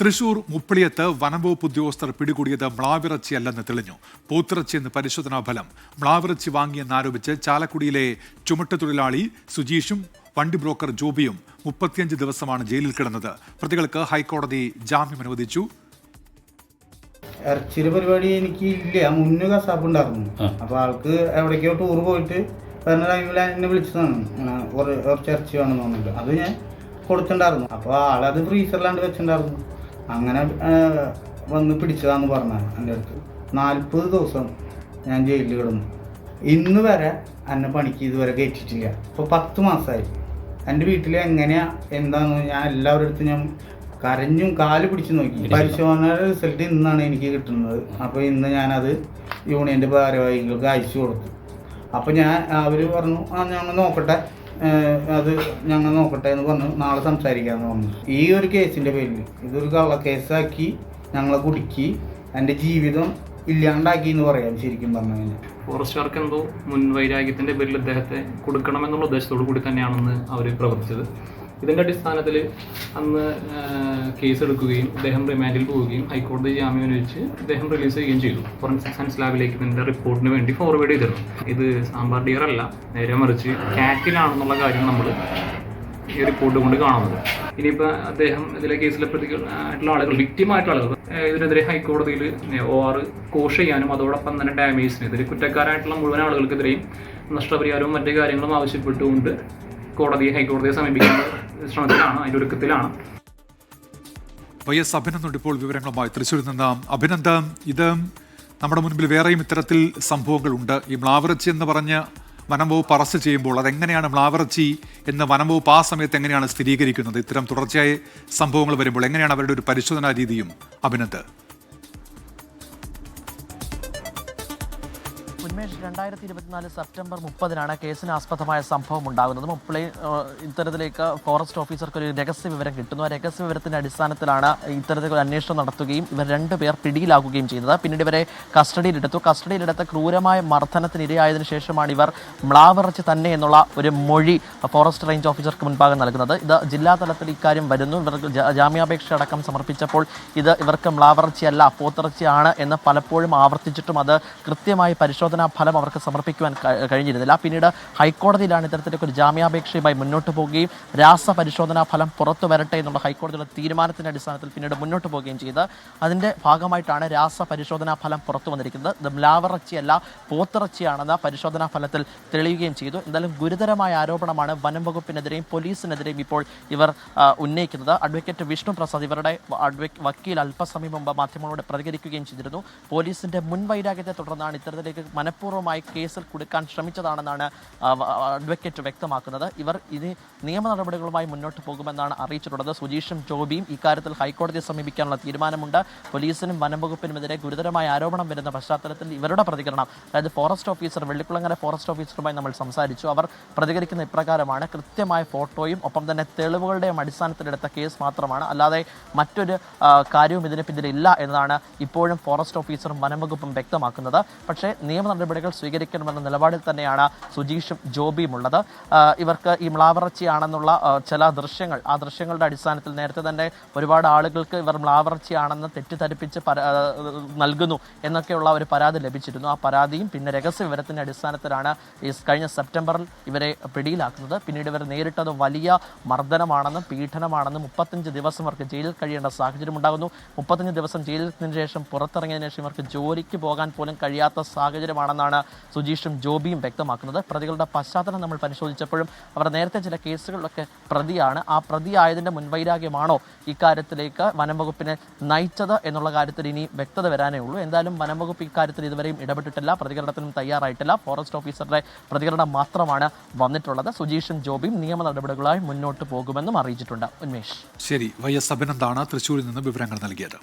തൃശൂർ മുപ്പിളിയത്ത് വനംവകുപ്പ് ഉദ്യോഗസ്ഥർ പിടികൂടിയത് മ്ലാവിറച്ചിയല്ലെന്ന് തെളിഞ്ഞു. പോത്തിറച്ചിയെന്ന് പരിശോധനാ ഫലം. മ്ലാവിറച്ചി വാങ്ങിയെന്നാരോപിച്ച് ചാലക്കുടിയിലെ ചുമട്ടുതൊഴിലാളി സുജീഷും വണ്ടി ബ്രോക്കർ ജോബിയും 35 ദിവസമാണ് ജയിലിൽ കിടന്നത്. പ്രതികൾക്ക് ഹൈക്കോടതി ജാമ്യം അനുവദിച്ചു. ഇറച്ചിയുടെ പരിപാടി എനിക്ക് ഇല്ല, മുന്നേ കസാപ്പുണ്ടായിരുന്നു. അപ്പൊ ആൾക്ക് എവിടേക്കോ ടൂർ പോയിട്ട് വരുന്ന ടൈമിൽ എന്നെ വിളിച്ചതാണ്, കുറച്ച് ഇറച്ചി വേണമെന്ന് പറഞ്ഞിട്ട്. അത് ഞാൻ കൊടുത്തിട്ടുണ്ടായിരുന്നു. അപ്പോൾ ആളത് ഫ്രീസറിലാണ്ട് വെച്ചിട്ടുണ്ടായിരുന്നു. അങ്ങനെ വന്ന് പിടിച്ചതാന്ന് പറഞ്ഞാൽ എൻ്റെ അടുത്ത് 40 ദിവസം ഞാൻ ജയിലിൽ കിടന്നു. ഇന്ന് വരെ എന്നെ പണിക്ക് ഇതുവരെ കയറ്റിയിട്ടില്ല. ഇപ്പോൾ 10 മാസമായി. എൻ്റെ വീട്ടിൽ എങ്ങനെയാ എന്താണെന്ന് ഞാൻ എല്ലാവരുടെ അടുത്തും ഞാൻ കരഞ്ഞും കാല് പിടിച്ച് നോക്കി. പരിശോധനയുടെ റിസൾട്ട് ഇന്നാണ് എനിക്ക് കിട്ടുന്നത്. അപ്പോൾ ഇന്ന് ഞാനത് യൂണിയൻ്റെ ഭാരവാഹികൾക്ക് അയച്ചു കൊടുത്തു. അപ്പോൾ അവർ പറഞ്ഞു ഞങ്ങൾ നോക്കട്ടെ, ഞങ്ങൾ നോക്കട്ടെ എന്ന് പറഞ്ഞു, നാളെ സംസാരിക്കാമെന്ന് പറഞ്ഞു. ഈ ഒരു കേസിൻ്റെ പേരിൽ ഇതൊരു കള്ളക്കേസാക്കി ഞങ്ങളെ കുടുക്കി എൻ്റെ ജീവിതം ഇല്ലാണ്ടാക്കി എന്ന് പറയാം. ശരിക്കും പറഞ്ഞു കഴിഞ്ഞാൽ ഫോറസ്റ്റുകാർക്ക് എന്തോ മുൻവൈരാഗ്യത്തിൻ്റെ പേരിൽ അദ്ദേഹത്തെ കൊടുക്കണമെന്നുള്ള ഉദ്ദേശത്തോടു കൂടി തന്നെയാണെന്ന് അവർ പ്രവർത്തിച്ചത്. ഇതിൻ്റെ അടിസ്ഥാനത്തിൽ അന്ന് കേസെടുക്കുകയും അദ്ദേഹം റിമാൻഡിൽ പോവുകയും ഹൈക്കോടതി ജാമ്യം അനുവദിച്ച് അദ്ദേഹം റിലീസ് ചെയ്യുകയും ചെയ്തു. ഫോറൻസിക് സയൻസ് ലാബിലേക്ക് ഇതിൻ്റെ റിപ്പോർട്ടിന് വേണ്ടി ഫോർവേഡ് ചെയ്തിരുന്നു. ഇത് സാമ്പാർ ഡിയർ അല്ല, നേരെ മറിച്ച് കാറ്റിലാണെന്നുള്ള കാര്യം നമ്മൾ ഈ റിപ്പോർട്ട് കൊണ്ട് കാണുന്നത്. ഇനിയിപ്പോൾ അദ്ദേഹം ഇതിലെ കേസിലെ പ്രതികളായിട്ടുള്ള ആളുകൾ, വിക്റ്റിമായിട്ടുള്ള ആളുകൾ ഇതിനെതിരെ ഹൈക്കോടതിയിൽ OR കോഷ് ചെയ്യാനും അതോടൊപ്പം തന്നെ ഡാമേജിനെതിരെ കുറ്റക്കാരായിട്ടുള്ള മുഴുവൻ ആളുകൾക്കെതിരെയും നഷ്ടപരിഹാരവും മറ്റു കാര്യങ്ങളും ആവശ്യപ്പെട്ടുകൊണ്ട് ഹൈക്കോടതിയെ സമീപിക്കുന്ന ശ്രമത്തിലാണ്, അതിൻ്റെ ഒരുക്കത്തിലാണ്. YS അഭിനന്ദൻ ഇപ്പോൾ വിവരങ്ങളുമായി തൃശ്ശൂരിൽ നിന്ന്. അഭിനന്ദൻ, ഇത് നമ്മുടെ മുൻപിൽ വേറെയും ഇത്തരത്തിൽ സംഭവങ്ങളുണ്ട്. ഈ മ്ലാവിറച്ചി എന്ന് പറഞ്ഞ് വനംവകുപ്പ് അറസ്റ്റ് ചെയ്യുമ്പോൾ അതെങ്ങനെയാണ് മ്ലാവിറച്ചി എന്ന് വനംവകുപ്പ് ആ സമയത്ത് എങ്ങനെയാണ് സ്ഥിരീകരിക്കുന്നത്? ഇത്തരം തുടർച്ചയായ സംഭവങ്ങൾ വരുമ്പോൾ എങ്ങനെയാണ് അവരുടെ ഒരു പരിശോധനാ രീതിയും? അഭിനന്ദൻ, 2024 സെപ്റ്റംബർ 30 കേസിന് ആസ്പദമായ സംഭവം ഉണ്ടാകുന്നത്. മുപ്പിളി ഇത്തരത്തിലേക്ക് ഫോറസ്റ്റ് ഓഫീസർക്ക് ഒരു രഹസ്യ വിവരം കിട്ടുന്നു. ആ രഹസ്യ വിവരത്തിന്റെ അടിസ്ഥാനത്തിലാണ് ഇത്തരത്തിലൊരു അന്വേഷണം നടത്തുകയും ഇവർ 2 പേർ പിടിയിലാക്കുകയും ചെയ്തത്. പിന്നീട് ഇവരെ കസ്റ്റഡിയിലെടുത്ത ക്രൂരമായ മർദ്ദനത്തിന് ഇരയായതിനു ശേഷമാണ് ഇവർ മ്ലാവിറച്ചി തന്നെ എന്നുള്ള ഒരു മൊഴി ഫോറസ്റ്റ് റേഞ്ച് ഓഫീസർക്ക് മുൻപാകെ നൽകുന്നത്. ഇത് ജില്ലാ തലത്തിൽ ഇക്കാര്യം വരുന്നു. ഇവർക്ക് ജാമ്യാപേക്ഷ അടക്കം സമർപ്പിച്ചപ്പോൾ ഇവർക്ക് മ്ലാവിറച്ചിയല്ല പോത്തിറച്ചിയാണ് എന്ന് പലപ്പോഴും ആവർത്തിച്ചിട്ടും അത് കൃത്യമായി പരിശോധനാ ഫലം അവർക്ക് സമർപ്പിക്കുവാൻ കഴിഞ്ഞിരുന്നില്ല. പിന്നീട് ഹൈക്കോടതിയിലാണ് ഇത്തരത്തിലേക്ക് ഒരു ജാമ്യാപേക്ഷയുമായി മുന്നോട്ട് പോവുകയും രാസപരിശോധനാ ഫലം പുറത്തു വരട്ടെ എന്നുള്ള ഹൈക്കോടതിയുടെ തീരുമാനത്തിന്റെ അടിസ്ഥാനത്തിൽ പിന്നീട് മുന്നോട്ട് പോവുകയും ചെയ്ത് അതിന്റെ ഭാഗമായിട്ടാണ് രാസപരിശോധനാ ഫലം പുറത്തു വന്നിരിക്കുന്നത്. ഇത് മ്ലാവിറച്ചിയല്ല പോത്തിറച്ചിയാണെന്ന പരിശോധനാ ഫലത്തിൽ തെളിയുകയും ചെയ്തു. എന്തായാലും ഗുരുതരമായ ആരോപണമാണ് വനം വകുപ്പിനെതിരെയും പോലീസിനെതിരെയും ഇപ്പോൾ ഇവർ ഉന്നയിക്കുന്നത്. അഡ്വക്കേറ്റ് വിഷ്ണു പ്രസാദ്, ഇവരുടെ വക്കീൽ, അല്പസമയം മുമ്പ് മാധ്യമങ്ങളോട് പ്രതികരിക്കുകയും ചെയ്തിരുന്നു. പോലീസിന്റെ മുൻവൈരാഗ്യത്തെ തുടർന്നാണ് ഇത്തരത്തിലേക്ക് മനഃപൂർവ്വമായി കേസിൽ കൊടുക്കാൻ ശ്രമിച്ചതാണെന്നാണ് അഡ്വക്കേറ്റ് വ്യക്തമാക്കുന്നത്. ഇവർ ഇനി നിയമ നടപടികളുമായി മുന്നോട്ട് പോകുമെന്നാണ് അറിയിച്ചിട്ടുള്ളത്. സുജീഷും ജോബിയും ഇക്കാര്യത്തിൽ ഹൈക്കോടതിയെ സമീപിക്കാനുള്ള തീരുമാനമുണ്ട്. പോലീസിനും വനംവകുപ്പിനുമെതിരെ ഗുരുതരമായ ആരോപണം വരുന്ന പശ്ചാത്തലത്തിൽ ഇവരുടെ പ്രതികരണം, അതായത് ഫോറസ്റ്റ് ഓഫീസർ, വെള്ളിക്കുളങ്ങര ഫോറസ്റ്റ് ഓഫീസറുമായി നമ്മൾ സംസാരിച്ചു. അവർ പ്രതികരിക്കുന്ന ഇപ്രകാരമാണ്: കൃത്യമായ ഫോട്ടോയും ഒപ്പം തന്നെ തെളിവുകളുടെയും അടിസ്ഥാനത്തിലെടുത്ത കേസ് മാത്രമാണ്, അല്ലാതെ മറ്റൊരു കാര്യവും ഇതിന് പിന്നിലില്ല എന്നതാണ് ഇപ്പോഴും ഫോറസ്റ്റ് ഓഫീസറും വനംവകുപ്പും വ്യക്തമാക്കുന്നത്. പക്ഷേ നിയമ നടപടികൾ സ്വീകരിക്കണമെന്ന നിലപാടിൽ തന്നെയാണ് സുജീഷും ജോബിയും ഉള്ളത്. ഇവർക്ക് ഈ മ്ലാവിറച്ചിയാണെന്നുള്ള ചില ദൃശ്യങ്ങൾ, ആ ദൃശ്യങ്ങളുടെ അടിസ്ഥാനത്തിൽ നേരത്തെ തന്നെ ഒരുപാട് ആളുകൾക്ക് ഇവർ മ്ലാവിറച്ചിയാണെന്ന് തെറ്റിദ്ധരിപ്പിച്ച് നൽകുന്നു എന്നൊക്കെയുള്ള ഒരു പരാതി ലഭിച്ചിരുന്നു. ആ പരാതിയും പിന്നെ രഹസ്യ വിവരത്തിൻ്റെ അടിസ്ഥാനത്തിലാണ് ഈ കഴിഞ്ഞ സെപ്റ്റംബറിൽ ഇവരെ പിടിയിലാക്കുന്നത്. പിന്നീട് ഇവർ നേരിട്ടത് വലിയ മർദ്ദനമാണെന്നും പീഡനമാണെന്നും 35 ദിവസം ഇവർക്ക് ജയിലിൽ കഴിയേണ്ട സാഹചര്യം ഉണ്ടാകുന്നു. 35 ദിവസം ജയിലിന് ശേഷം പുറത്തിറങ്ങിയതിനു ശേഷം ഇവർക്ക് ജോലിക്ക് പോകാൻ പോലും കഴിയാത്ത സാഹചര്യമാണെന്നാണ് സുജീഷും ജോബിയും വ്യക്തമാക്കുന്നത്. പ്രതികളുടെ പശ്ചാത്തലം നമ്മൾ പരിശോധിച്ചപ്പോഴും അവർ നേരത്തെ ചില കേസുകളിലൊക്കെ പ്രതിയാണ്. ആ പ്രതിയായതിൻ്റെ മുൻവൈരാഗ്യമാണോ ഇക്കാര്യത്തിലേക്ക് വനംവകുപ്പിനെ നയിച്ചത് എന്നുള്ള കാര്യത്തിൽ ഇനി വ്യക്തത വരാനേ ഉള്ളൂ. എന്തായാലും വനംവകുപ്പ് ഇക്കാര്യത്തിൽ ഇതുവരെയും ഇടപെട്ടിട്ടില്ല, പ്രതികരണത്തിനും തയ്യാറായിട്ടില്ല. ഫോറസ്റ്റ് ഓഫീസറുടെ പ്രതികരണം മാത്രമാണ് വന്നിട്ടുള്ളത്. സുജീഷും ജോബിയും നിയമ നടപടികളായി മുന്നോട്ട് പോകുമെന്നും അറിയിച്ചിട്ടുണ്ട്. ഉന്മേഷ്. ശരി, YS അഭിനന്ദാണ് തൃശ്ശൂരിൽ നിന്ന് വിവരങ്ങൾ നൽകിയത്.